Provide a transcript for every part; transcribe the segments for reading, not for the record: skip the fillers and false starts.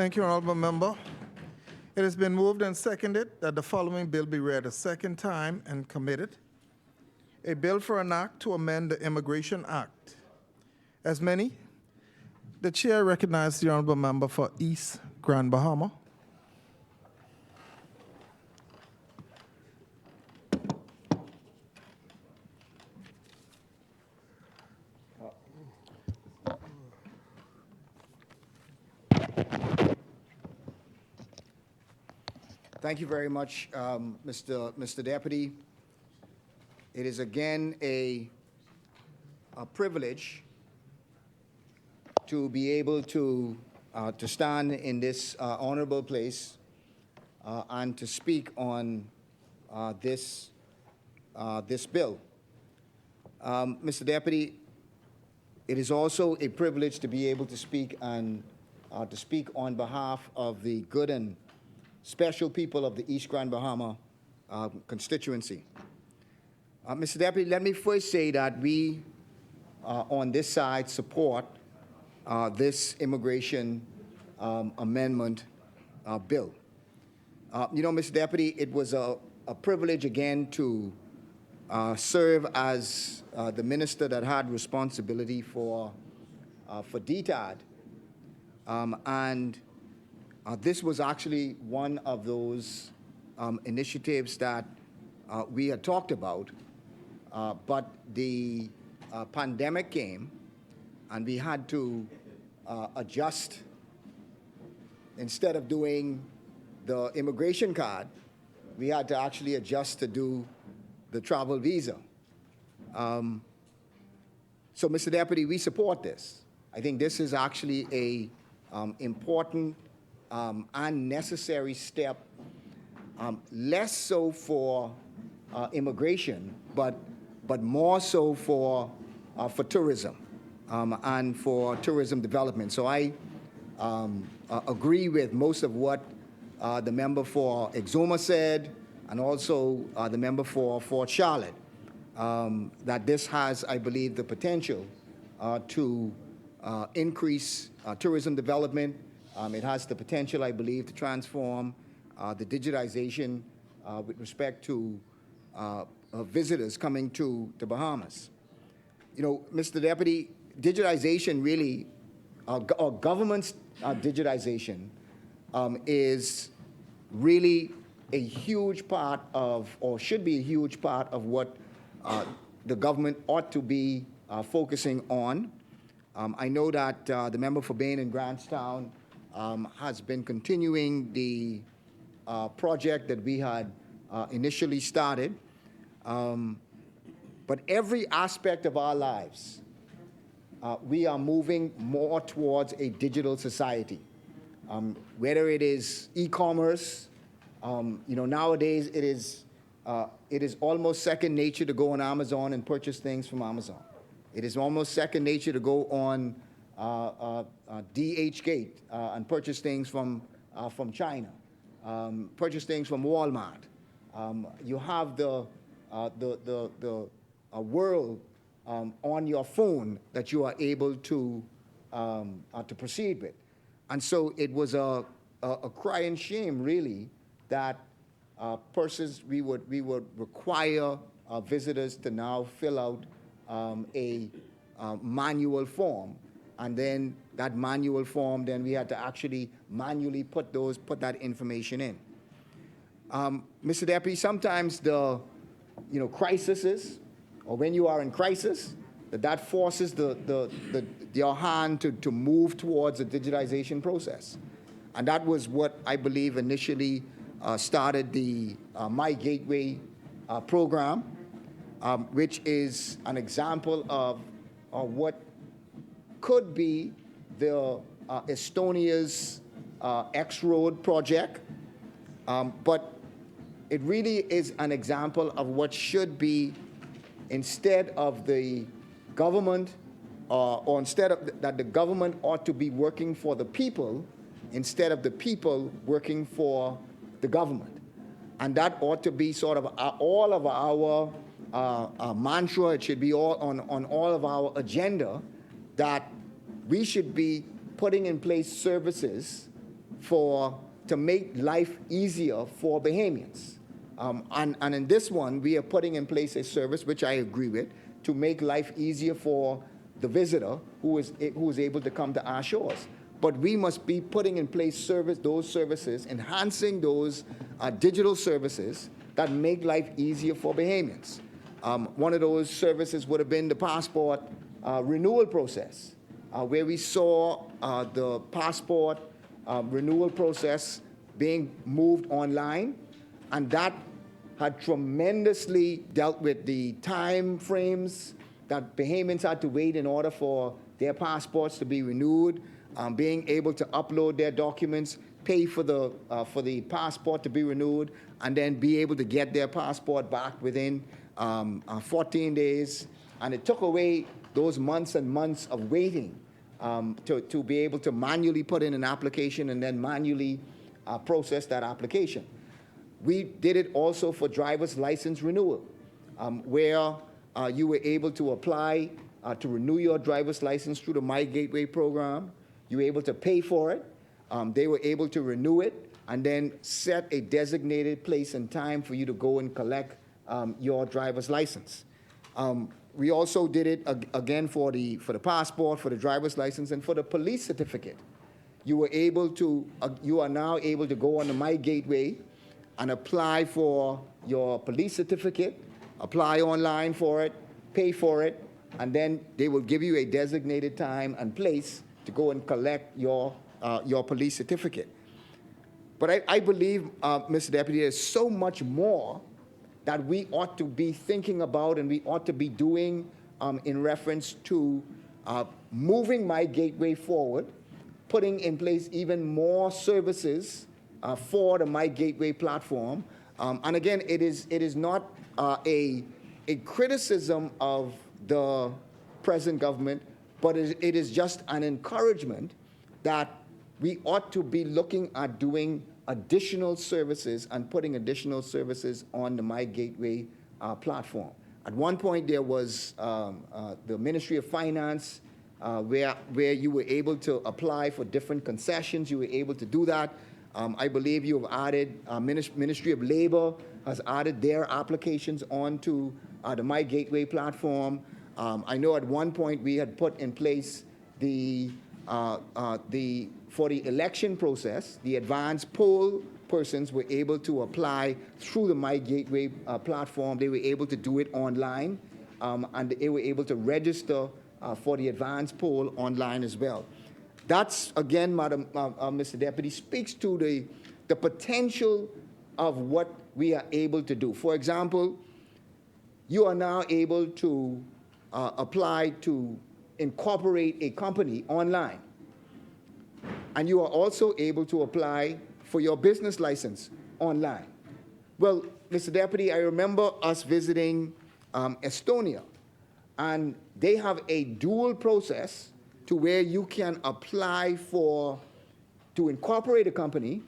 Thank you, Honorable Member. It has been moved and seconded that the following bill be read a second time and committed. A bill for an act to amend the Immigration Act. As many, the chair recognizes the Honorable Member for East Grand Bahama. Thank you very much, Mr. Deputy. It is again a privilege to be able to stand in this honorable place and to speak on this bill. Mr. Deputy, it is also a privilege to be able to speak on behalf of the good and special people of the East Grand Bahama constituency. Mr. Deputy, let me first say that we on this side support this immigration amendment bill. Mr. Deputy, it was a privilege again to serve as the minister that had responsibility for DTAD, and this was actually one of those initiatives that we had talked about, but the pandemic came and we had to adjust. Instead of doing the immigration card, we had to actually adjust to do the travel visa. So, Mr. Deputy, we support this. I think this is actually a important and necessary step, less so for immigration, but more so for tourism and for tourism development. So I agree with most of what the member for Exuma said, and also the member for Fort Charlotte, that this has, I believe, the potential to increase tourism development. It has the potential, I believe, to transform the digitization with respect to visitors coming to the Bahamas. Mr. Deputy, digitization really, or government's digitization is really a huge part of, or should be a huge part of what the government ought to be focusing on. I know that the member for Bain and Grantstown has been continuing the project that we had initially started. But every aspect of our lives, we are moving more towards a digital society. Whether it is e-commerce, nowadays it is almost second nature to go on Amazon and purchase things from Amazon. It is almost second nature to go on DHgate and purchase things from China, purchase things from Walmart. You have the world on your phone that you are able to proceed with, and so it was a crying shame, really, that persons we would require visitors to now fill out a manual form. And then that manual form, then we had to actually manually put that information in. Mr. Deputy, sometimes the crises, or when you are in crisis, that forces your hand to move towards the digitization process. And that was what I believe initially started the My Gateway program, which is an example of what could be the Estonia's X-Road project, but it really is an example of what should be, instead of the government, or instead of that the government ought to be working for the people, instead of the people working for the government. And that ought to be sort of all of our mantra. It should be all on all of our agenda, that we should be putting in place services to make life easier for Bahamians. And in this one, we are putting in place a service, which I agree with, to make life easier for the visitor who is able to come to our shores. But we must be putting in place those services, enhancing those digital services that make life easier for Bahamians. One of those services would have been the passport renewal process, where we saw the passport renewal process being moved online, and that had tremendously dealt with the time frames that Bahamians had to wait in order for their passports to be renewed, being able to upload their documents, pay for the passport to be renewed, and then be able to get their passport back within 14 days. And it took away those months and months of waiting to be able to manually put in an application and then manually process that application. We did it also for driver's license renewal, where you were able to apply to renew your driver's license through the My Gateway program. You were able to pay for it. They were able to renew it and then set a designated place and time for you to go and collect your driver's license. We also did it again for the passport, for the driver's license, and for the police certificate. You are now able to go on the My Gateway and apply for your police certificate, apply online for it, pay for it, and then they will give you a designated time and place to go and collect your police certificate. But I believe, Mr. Deputy, there's so much more that we ought to be thinking about and we ought to be doing in reference to moving My Gateway forward, putting in place even more services for the My Gateway platform. And again, it is not a criticism of the present government, but it is just an encouragement that we ought to be looking at doing additional services and putting additional services on the My Gateway platform. At one point, there was the Ministry of Finance, where you were able to apply for different concessions. You were able to do that. I believe you have added, Ministry of Labor has added their applications onto the My Gateway platform. I know at one point we had put in place for the election process, the advanced poll persons were able to apply through the My Gateway platform. They were able to do it online, and they were able to register for the advanced poll online as well. That's, again, Mr. Deputy, speaks to the potential of what we are able to do. For example, you are now able to apply to incorporate a company online. And you are also able to apply for your business license online. Well, Mr. Deputy, I remember us visiting Estonia, and they have a dual process to where you can apply to incorporate a company,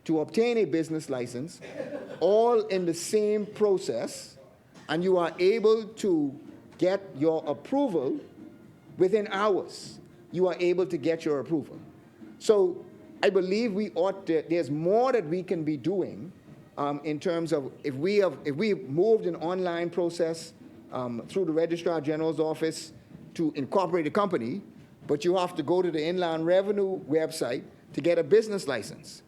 to obtain a business license, all in the same process, and you are able to get your approval within hours. You are able to get your approval. So I believe there's more that we can be doing in terms of if we moved an online process through the Registrar General's office to incorporate a company, but you have to go to the Inland Revenue website to get a business license.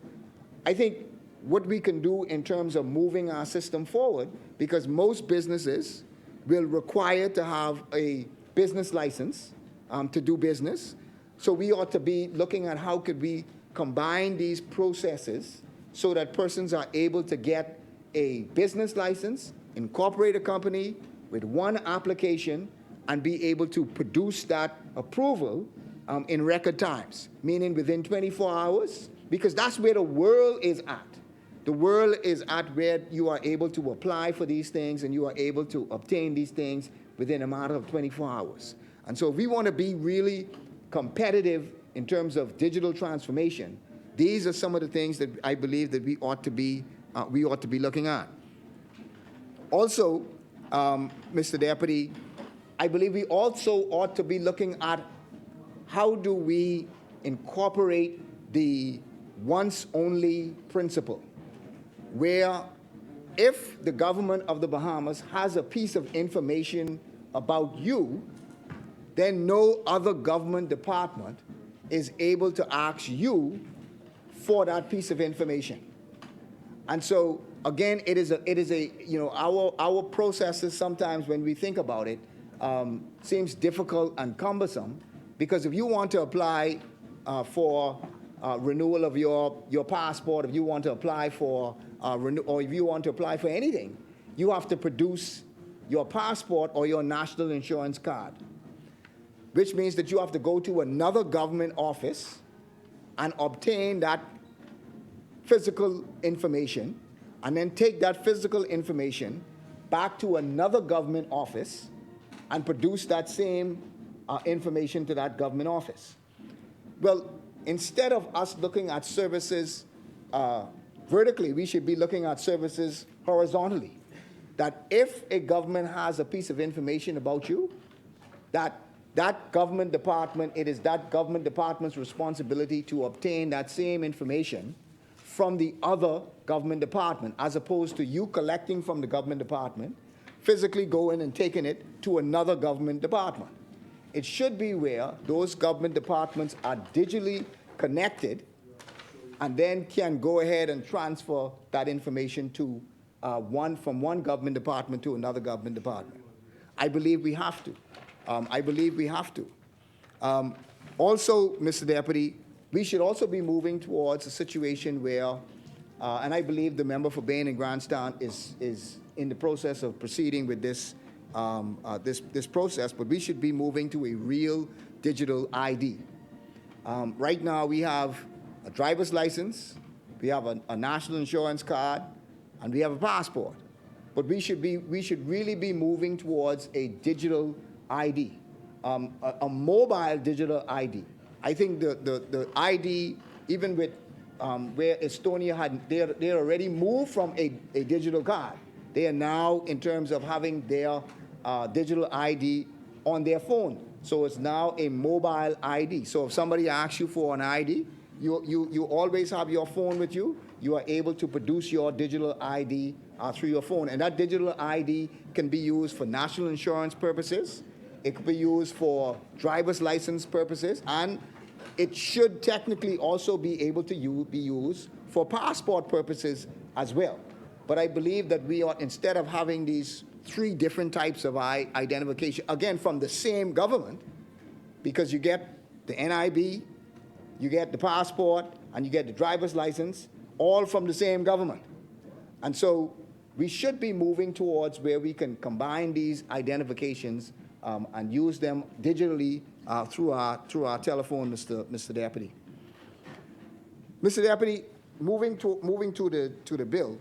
I think what we can do in terms of moving our system forward, because most businesses will require to have a business license to do business. So we ought to be looking at how could we combine these processes so that persons are able to get a business license, incorporate a company with one application, and be able to produce that approval in record times, meaning within 24 hours, because that's where the world is at. The world is at where you are able to apply for these things and you are able to obtain these things within a matter of 24 hours. And so if we want to be really competitive in terms of digital transformation, these are some of the things that I believe that we ought to be looking at. Also, Mr. Deputy, I believe we also ought to be looking at how do we incorporate the once-only principle, where if the government of the Bahamas has a piece of information about you, then no other government department is able to ask you for that piece of information. And so, again, it is a you know, our processes sometimes when we think about it seems difficult and cumbersome, because if you want to apply for renewal of your passport, if you want to apply for or if you want to apply for anything, you have to produce your passport or your national insurance card, which means that you have to go to another government office and obtain that physical information, and then take that physical information back to another government office and produce that same information to that government office. Well, instead of us looking at services vertically, we should be looking at services horizontally. That if a government has a piece of information about you, that government department, it is that government department's responsibility to obtain that same information from the other government department, as opposed to you collecting from the government department, physically going and taking it to another government department. It should be where those government departments are digitally connected and then can go ahead and transfer that information to from one government department to another government department. I believe we have to. I believe we have to. Also, Mr. Deputy, we should also be moving towards a situation where, and I believe the member for Bain and Grandstand is in the process of proceeding with this process, but we should be moving to a real digital ID. Right now, we have a driver's license, we have a national insurance card, and we have a passport. But we should really be moving towards a digital ID, a mobile digital ID. I think the ID, even with where Estonia they already moved from a digital card. They are now, in terms of having their digital ID on their phone. So it's now a mobile ID. So if somebody asks you for an ID, you always have your phone with you. You are able to produce your digital ID through your phone. And that digital ID can be used for national insurance purposes. It could be used for driver's license purposes. And it should technically also be able to be used for passport purposes as well. But I believe that we ought, instead of having these three different types of identification, again, from the same government, because you get the NIB, you get the passport, and you get the driver's license, all from the same government. And so we should be moving towards where we can combine these identifications and use them digitally through our telephone, Mr. Deputy. Mr. Deputy, moving to the bill.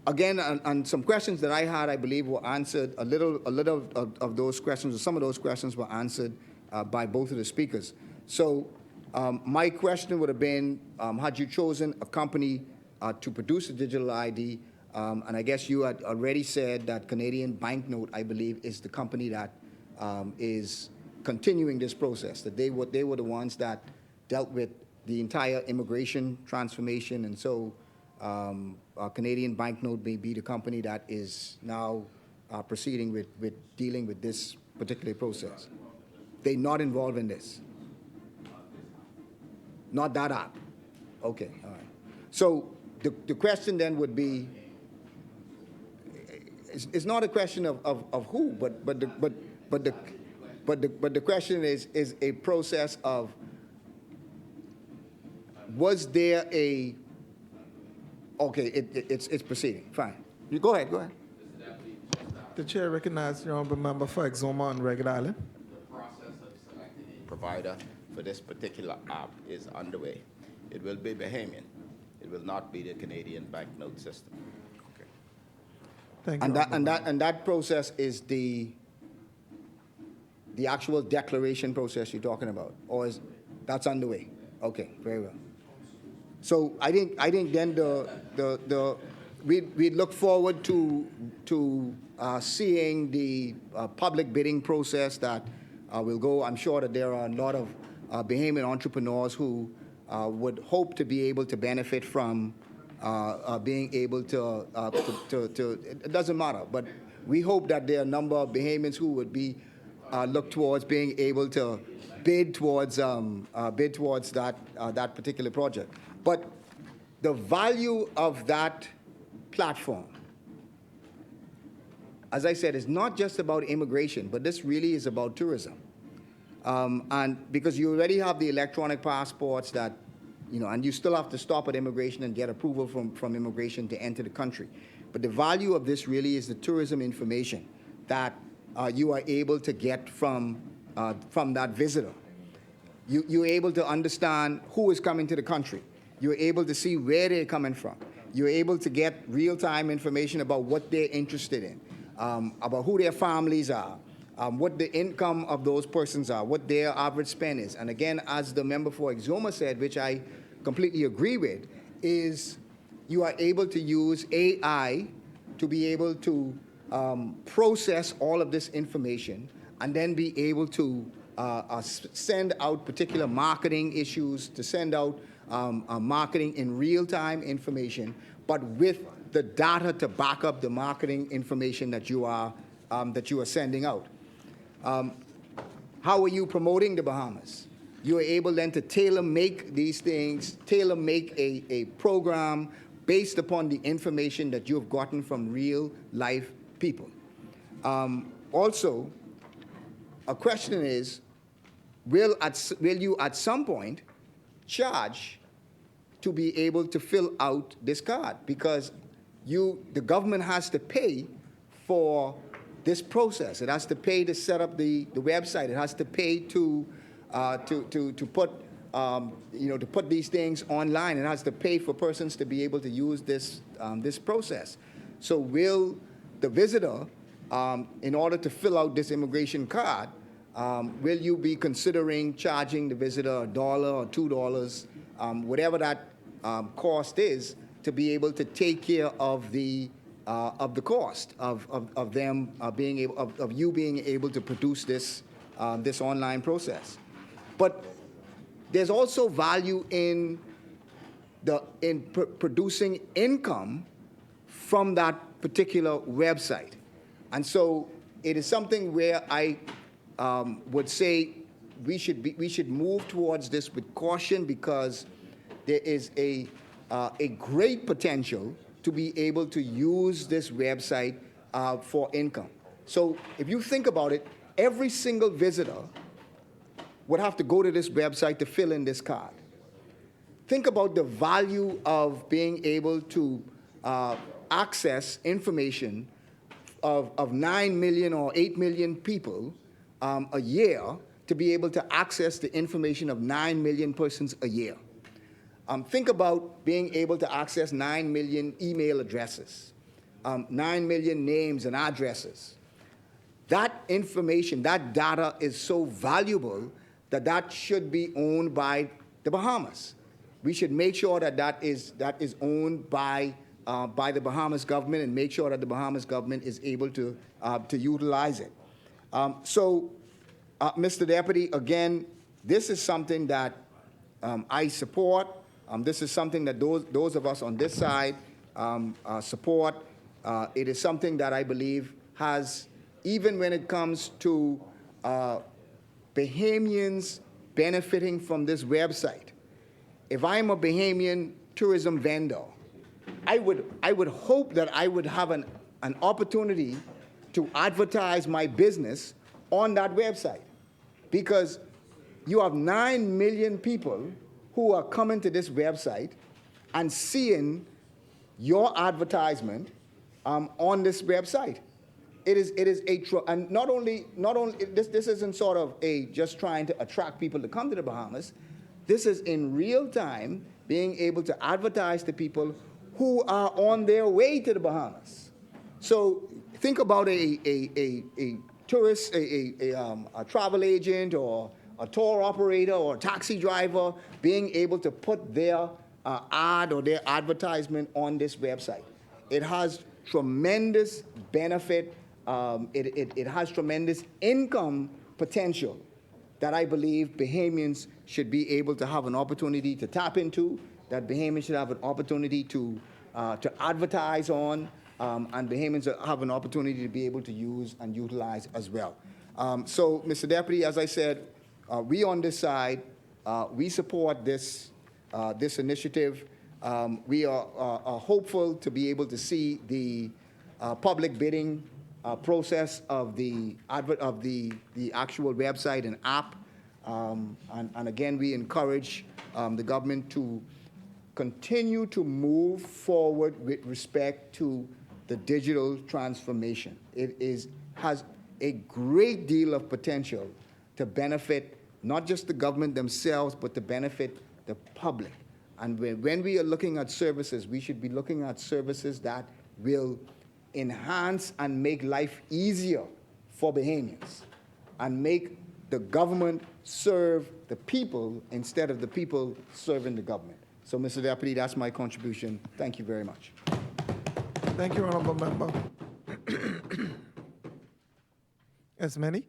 Again, and some questions that I had, I believe, were answered. A little of those questions, or some of those questions, were answered by both of the speakers. So my question would have been, had you chosen a company to produce a digital ID, and I guess you had already said that Canadian Banknote, I believe, is the company that is continuing this process, that they were the ones that dealt with the entire immigration transformation, and so Canadian Banknote may be the company that is now proceeding with dealing with this particular process. They're not involved in this. Not that app. Okay, all right. So the question then would be, it's not a question of who, but the question is a process of, was there a, okay, it's proceeding, fine. You go ahead. The chair recognizes the honorable member for Exuma on Ragged Island. The process of selecting a provider for this particular app is underway. It will be Bahamian. It will not be the Canadian banknote system. Okay. Thank And you. that process is the actual declaration process you're talking about, or is that's underway? Okay, very well. So I think then we look forward to seeing the public bidding process that will go. I'm sure that there are a lot of Bahamian entrepreneurs who would hope to be able to benefit from being able to, it doesn't matter, but we hope that there are a number of Bahamians who would be look towards being able to bid towards that particular project. But the value of that platform, as I said, is not just about immigration, but this really is about tourism. And because you already have the electronic passports that, and you still have to stop at immigration and get approval from immigration to enter the country. But the value of this really is the tourism information that you are able to get from that visitor. You're able to understand who is coming to the country. You're able to see where they're coming from. You're able to get real-time information about what they're interested in, about who their families are, what the income of those persons are, what their average spend is. And again, as the member for Exuma said, which I completely agree with, is you are able to use AI to be able to process all of this information and then be able to send out particular marketing issues, to send out marketing in real-time information, but with the data to back up the marketing information that you are sending out. How are you promoting the Bahamas? You are able then to tailor-make these things, tailor-make a program based upon the information that you have gotten from real-life people. Also, a question is, will you at some point charge to be able to fill out this card? Because the government has to pay for this process. It has to pay to set up the website. It has to pay to put to put these things online. It has to pay for persons to be able to use this process. So will the visitor, in order to fill out this immigration card, will you be considering charging the visitor $1 or $2, whatever that cost is, to be able to take care of the cost of them of you being able to produce this online process? But there's also value in producing income from that particular website, and so it is something where I would say we should move towards this with caution, because there is a great potential to be able to use this website for income. So if you think about it, every single visitor would have to go to this website to fill in this card. Think about the value of being able to access information of 9 million or 8 million people a year, to be able to access the information of 9 million persons a year. Think about being able to access 9 million email addresses, 9 million names and addresses. That information, that data is so valuable that should be owned by the Bahamas. We should make sure that is owned by the Bahamas government, and make sure that the Bahamas government is able to utilize it. Mr. Deputy, again, this is something that I support. This is something that those of us on this side support. It is something that I believe has, even when it comes to Bahamians benefiting from this website. If I'm a Bahamian tourism vendor, I would hope that I would have an opportunity to advertise my business on that website, because you have 9 million people who are coming to this website and seeing your advertisement on this website. It is and not only this isn't sort of just trying to attract people to come to the Bahamas. This is in real time being able to advertise to people who are on their way to the Bahamas. So think about a tourist, a travel agent, or a tour operator, or a taxi driver being able to put their ad or their advertisement on this website. It has tremendous benefit. It has tremendous income potential that I believe Bahamians should be able to have an opportunity to tap into, that Bahamians should have an opportunity to advertise on, and Bahamians have an opportunity to be able to use and utilize as well. So, Mr. Deputy, as I said, we on this side, we support this, this initiative. We are hopeful to be able to see the public bidding process of the actual website and app. And again, we encourage the government to continue to move forward with respect to the digital transformation. It has a great deal of potential to benefit not just the government themselves, but to benefit the public. And when we are looking at services, we should be looking at services that will enhance and make life easier for Bahamians and make the government serve the people instead of the people serving the government. So, Mr. Deputy, that's my contribution. Thank you very much. Thank you, Honorable Member. As many?